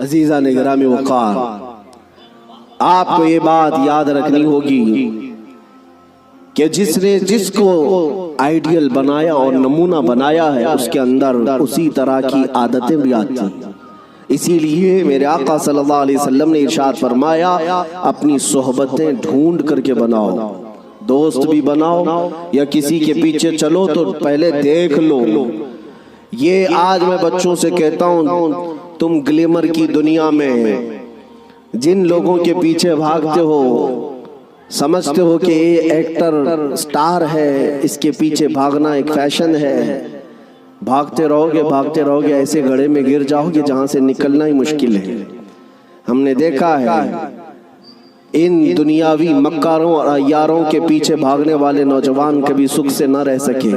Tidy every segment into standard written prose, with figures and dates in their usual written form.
عزیزان گرامی وقار، آپ کو یہ بات یاد رکھنی ہوگی کہ جس نے جس کو آئیڈیل بنایا اور نمونہ بنایا ہے اس کے اندر اسی طرح کی عادتیں بھی آتی ہیں۔ اسی لیے میرے آقا صلی اللہ علیہ وسلم نے ارشاد فرمایا اپنی صحبتیں ڈھونڈ کر کے بناؤ، دوست بھی بناؤ یا کسی کے پیچھے چلو تو پہلے دیکھ لو۔ یہ آج میں بچوں سے کہتا ہوں، تم گلیمر کی دنیا میں جن لوگوں کے پیچھے بھاگتے ہو، سمجھتے ہو کہ یہ ایکٹر سٹار ہے، اس کے پیچھے بھاگنا ایک فیشن ہے، بھاگتے رہو گے ایسے گڑھے میں گر جاؤ گے جہاں سے نکلنا ہی مشکل ہے۔ ہم نے دیکھا ہے ان دنیاوی مکاروں اور عیاروں کے پیچھے بھاگنے والے نوجوان کبھی سکھ سے نہ رہ سکے،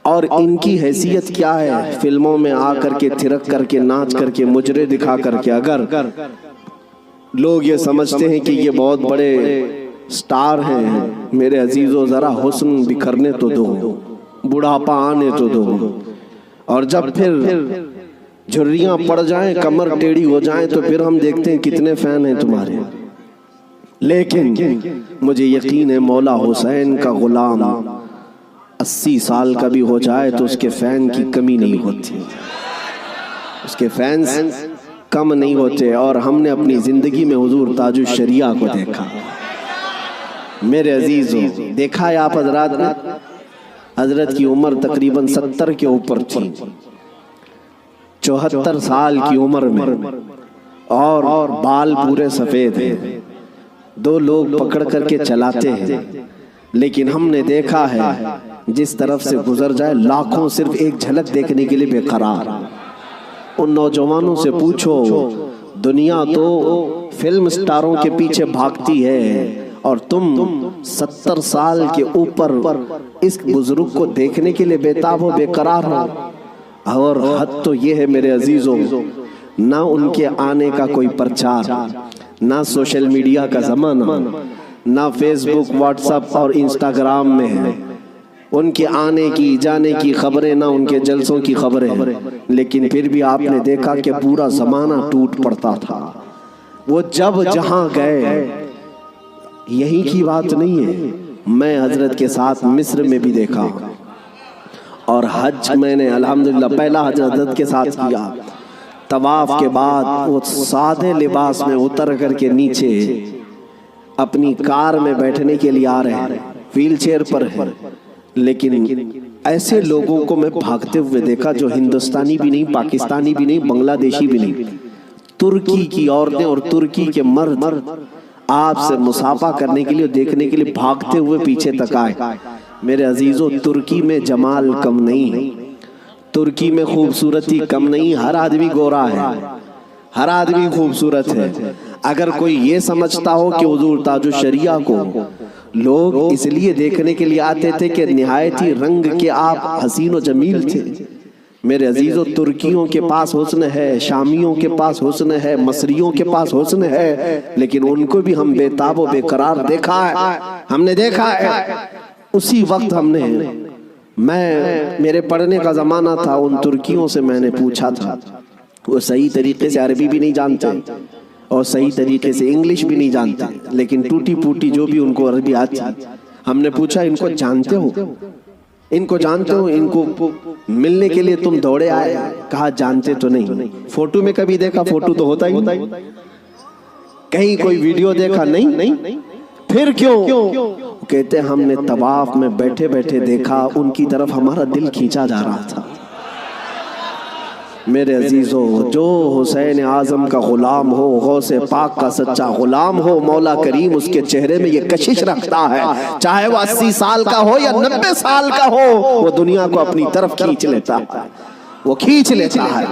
اور ان کی حیثیت کیا ہے؟ فلموں میں آ کر کے تھرک کر کے ناچ کر کے مجرے دکھا کر کے اگر لوگ یہ سمجھتے ہیں کہ یہ بہت بڑے سٹار ہیں، میرے عزیزو ذرا حسن بکھرنے تو دو، بڑھاپا آنے تو دو، اور جب پھر جھریاں پڑ جائیں، کمر ٹیڑھی ہو جائیں تو پھر ہم دیکھتے ہیں کتنے فین ہیں تمہارے۔ لیکن مجھے یقین ہے مولا حسین کا غلام 80 سال کا بھی ہو جائے تو اس کے فین کی کمی نہیں ہوتی، اس کے فینز کم نہیں ہوتے۔ اور ہم نے اپنی زندگی میں حضور تاج الشریعہ کو دیکھا، میرے عزیزو دیکھا ہے آپ حضرات نے، حضرت کی عمر تقریباً 70 کے اوپر تھی، 74 سال کی عمر میں، اور بال پورے سفید ہیں، 2 لوگ پکڑ کر کے چلاتے ہیں، لیکن ہم نے دیکھا ہے جس طرف سے گزر جائے لاکھوں صرف ایک جھلک دیکھنے کے لیے بے قرار۔ ان نوجوانوں سے پوچھو، دنیا تو فلم سٹاروں کے پیچھے بھاگتی ہے اور تم 70 سال کے اوپر اس بزرگ کو دیکھنے کے لیے بےتاب ہو، بے قرار ہو۔ اور حد تو یہ ہے میرے عزیزوں، نہ ان کے آنے کا کوئی پرچار، نہ سوشل میڈیا کا زمانہ، نہ فیس بک، واٹس ایپ اور انسٹاگرام میں ہے ان کے آنے کی جانے کی خبریں، نہ ان کے جلسوں کی خبریں، لیکن پھر بھی آپ نے دیکھا کہ پورا زمانہ ٹوٹ پڑتا تھا۔ وہ جب جہاں گئے، یہی کی بات نہیں ہے، میں حضرت کے ساتھ مصر میں بھی دیکھا، اور حج میں نے الحمدللہ پہلا حج حضرت کے ساتھ کیا۔ طواف کے بعد وہ سادے لباس میں اتر کر کے نیچے اپنی کار میں بیٹھنے کے لیے آ رہے ہیں، ویل چیئر پر ہے، لیکن ایسے لوگوں کو میں بھاگتے ہوئے دیکھا جو ہندوستانی بھی نہیں، پاکستانی بھی نہیں، بنگلہ دیشی بھی نہیں، ترکی کی عورتیں اور ترکی کے مرد آپ سے مصافحہ کرنے کے لیے، دیکھنے کے لیے بھاگتے ہوئے پیچھے تک آئے۔ میرے عزیزو ترکی میں جمال کم نہیں، ترکی میں خوبصورتی کم نہیں، ہر آدمی گورا ہے، ہر آدمی خوبصورت ہے۔ اگر کوئی یہ سمجھتا ہو کہ حضور تاج الشریعہ کو لوگ اس لیے دیکھنے کے لیے آتے تھے کہ نہایت ہی رنگ کے آپ حسین و جمیل تھے، میرے عزیزو ترکیوں کے پاس حسن ہے، شامیوں کے پاس حسن ہے، مصریوں کے پاس حسن ہے، لیکن ان کو بھی ہم بے تاب و بے قرار دیکھا ہے، ہم نے دیکھا ہے۔ اسی وقت ہم نے، میرے پڑھنے کا زمانہ تھا، ان ترکیوں سے میں نے پوچھا تھا، وہ صحیح طریقے سے عربی بھی نہیں جانتے اور صحیح طریقے سے انگلش بھی نہیں جانتے، لیکن ٹوٹی پوٹی جو بھی ان کو عربی آتی۔ ہم نے پوچھا ان کو جانتے ہو، ان کو جانتے ہو، ان کو ملنے کے لیے تم دوڑے آئے؟ کہا جانتے تو نہیں، فوٹو میں کبھی دیکھا؟ فوٹو تو ہوتا ہی، کہیں کوئی ویڈیو دیکھا؟ نہیں۔ پھر کیوں؟ کہتے ہم نے طواف میں بیٹھے بیٹھے دیکھا، ان کی طرف ہمارا دل کھینچا جا رہا تھا۔ میرے عزیزو جو حسین اعظم کا غلام ہو، غوث پاک کا سچا غلام ہو، مولا کریم اس کے چہرے میں یہ کشش رکھتا ہے، چاہے وہ 80 سال کا ہو یا 90 سال کا ہو، وہ دنیا کو اپنی طرف کھینچ لیتا ہے، وہ کھینچ لیتا ہے۔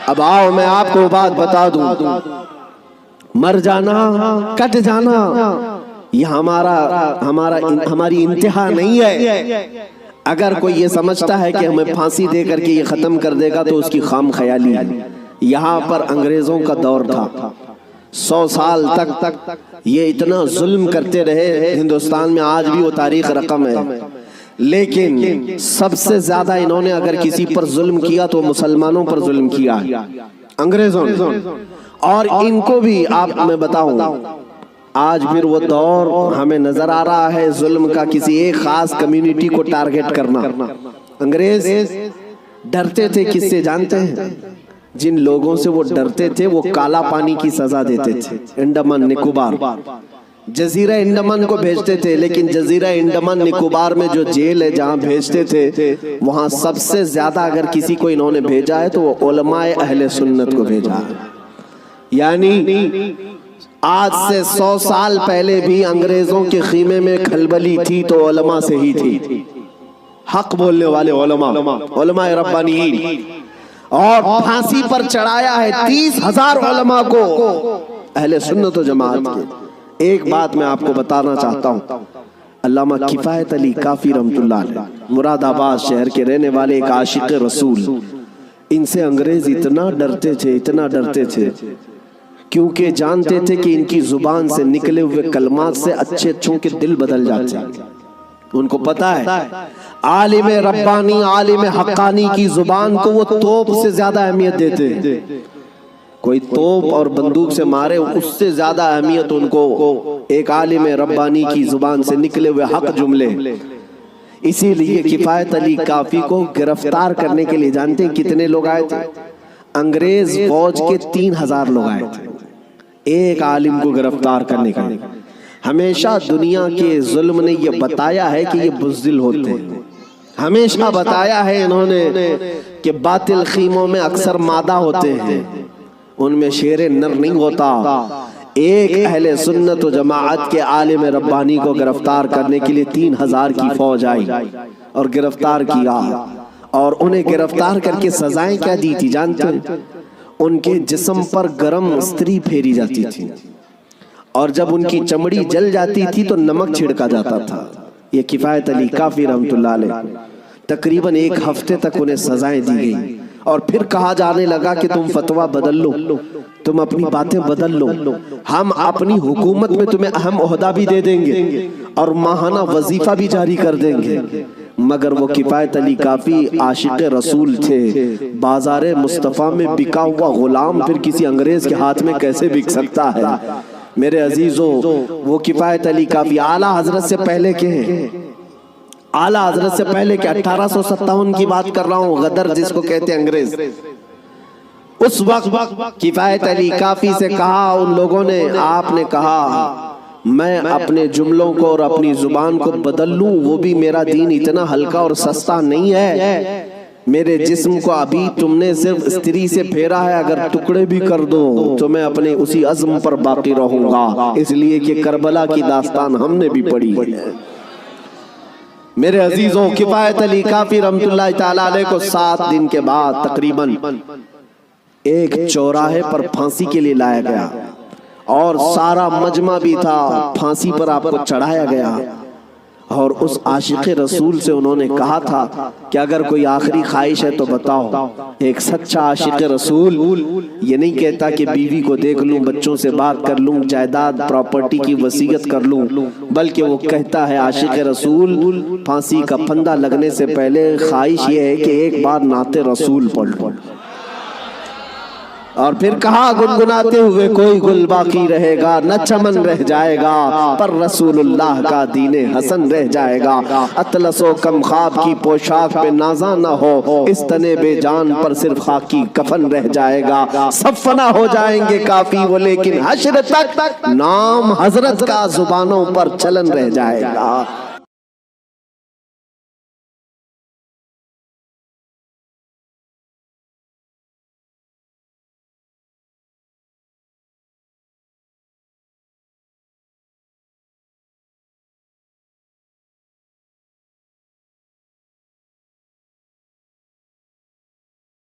اب آؤ میں آپ کو بات بتا دوں، مر جانا، کٹ جانا، یہ ہماری انتہا نہیں ہے۔ اگر کوئی یہ سمجھتا ہے کہ ہمیں پھانسی دے کر کے یہ ختم کر دے گا تو اس کی خام خیالی ہے۔ یہاں پر انگریزوں کا دور تھا، 100 سال تک یہ اتنا ظلم کرتے رہے. ہندوستان میں آج بھی وہ تاریخ رقم ہے، لیکن سب سے زیادہ انہوں نے اگر کسی پر ظلم کیا تو مسلمانوں پر ظلم کیا انگریزوں نے. اور ان کو بھی آپ میں بتاؤں، آج پھر وہ دور ہمیں نظر آ رہا ہے ظلم کا، کسی ایک خاص کمیونٹی کو ٹارگٹ کرنا. انگریز ڈرتے تھے کس سے جانتے ہیں؟ جن لوگوں سے وہ ڈرتے تھے وہ کالا پانی کی سزا دیتے تھے. انڈمان نکوبار، جزیرہ انڈمان کو بھیجتے تھے، لیکن جزیرہ انڈمان نکوبار میں جو جیل ہے جہاں بھیجتے تھے، وہاں سب سے زیادہ اگر کسی کو انہوں نے بھیجا ہے تو وہ علماء اہل سنت کو بھیجا ہے. یعنی آج سے 100 سال پہلے بھی انگریزوں کے خیمے میں کھلبلی تھی تو علماء سے ہی تھی. حق بولنے والے علماء ربانیین. اور پھانسی پر چڑھایا ہے 30,000 علماء کو اہل سنت و جماعت کے. ایک بات میں آپ کو بتانا چاہتا ہوں، علامہ کفایت علی کافی رحمت اللہ علیہ مراد آباد شہر کے رہنے والے ایک عاشق رسول، ان سے انگریز اتنا ڈرتے تھے کیونکہ جانتے تھے کہ ان کی زبان سے نکلے ہوئے کلمات سے اچھے اچھوں کے دل بدل جاتے ہیں. ان کو پتا ہے عالم ربانی، عالم حقانی کی زبان کو وہ توپ سے زیادہ اہمیت دیتے ہیں. کوئی توپ اور بندوق سے مارے اس سے زیادہ اہمیت ان کو ایک عالم ربانی کی زبان سے نکلے ہوئے حق جملے. اسی لیے کفایت علی کافی کو گرفتار کرنے کے لیے جانتے ہیں کتنے لوگ آئے تھے؟ انگریز فوج کے 3,000 لوگ آئے تھے ایک عالم کو گرفتار کرنے کے لیے. ہمیشہ دنیا کے ظلم نے یہ بتایا ہے کہ یہ بزدل ہوتے ہیں. ہمیشہ بتایا ہے انہوں نے کہ باطل خیموں میں اکثر مادہ ہوتے ہیں، ان میں شیر نر نہیں ہوتا. ایک اہل سنت و جماعت کے عالم ربانی کو گرفتار کرنے کے لیے 3,000 کی فوج آئی اور گرفتار کیا. اور انہیں گرفتار کر کے سزائیں کیا دی تھی جانتے ہیں؟ ان کے جسم پر گرم استری پھیری جاتی تھی، اور جب ان کی چمڑی جل جاتی تھی تو نمک چھڑکا جاتا تھا. یہ کفایت علی کافی رحمت اللہ علیہ تقریباً 1 ہفتے تک انہیں سزائیں دی گئی. اور پھر کہا جانے لگا کہ تم فتویٰ بدل لو، تم اپنی باتیں بدل لو، ہم اپنی حکومت میں تمہیں اہم عہدہ بھی دے دیں گے اور ماہانہ وظیفہ بھی جاری کر دیں گے. مگر وہ کفایت علی کافی عاشق رسول تھے. بازار مصطفیٰ میں بکا ہوا غلام پھر کسی انگریز کے ہاتھ میں کیسے بک سکتا ہے؟ میرے عزیزوں، وہ کفایت علی کافی اعلیٰ حضرت سے پہلے کے ہیں. اعلیٰ حضرت سے پہلے کہ 1857 کی بات کر رہا ہوں، غدر جس کو کہتے ہیں انگریز. اس وقت کفایت علی کافی سے کہا ان لوگوں نے، آپ نے کہا میں اپنے جملوں کو اور اپنی زبان کو بدل لوں، وہ بھی میرا دین اتنا ہلکا اور سستا نہیں ہے. میرے جسم کو ابھی تم نے صرف استری سے پھیرا ہے، اگر ٹکڑے بھی کر دو تو میں اپنے اسی عزم پر باقی رہوں گا. اس لیے کہ کربلا کی داستان ہم نے بھی پڑھی ہے. میرے عزیزوں، کفایت علی کافی رحمت اللہ تعالیٰ علیہ کو 7 دن کے بعد تقریباً ایک چوراہے پر پھانسی کے لیے لایا گیا، اور سارا مجمع بھی تھا، پھانسی پر آپ کو چڑھایا گیا. اور اس عاشق رسول سے انہوں نے کہا تھا کہ اگر کوئی آخری خواہش ہے تو بتاؤ. ایک سچا عاشق رسول یہ نہیں کہتا کہ بیوی کو دیکھ لوں، بچوں سے بات کر لوں، جائیداد پراپرٹی کی وصیت کر لوں، بلکہ وہ کہتا ہے عاشق رسول پھانسی کا پھندا لگنے سے پہلے خواہش یہ ہے کہ ایک بار نعت رسول پڑھ لوں. اور پھر کہا گنگناتے ہوئے کوئی گل باقی رہے گا، نہ چمن رہ جائے گا، پر رسول اللہ کا دین حسن رہ جائے گا. اطلس و کم خواب کی پوشاک پہ نازاں نہ ہو، اس تنے بے جان پر صرف خاکی کفن رہ جائے گا. سب فنا ہو جائیں گے کافی وہ، لیکن حشر تک نام حضرت کا زبانوں پر چلن رہ جائے گا.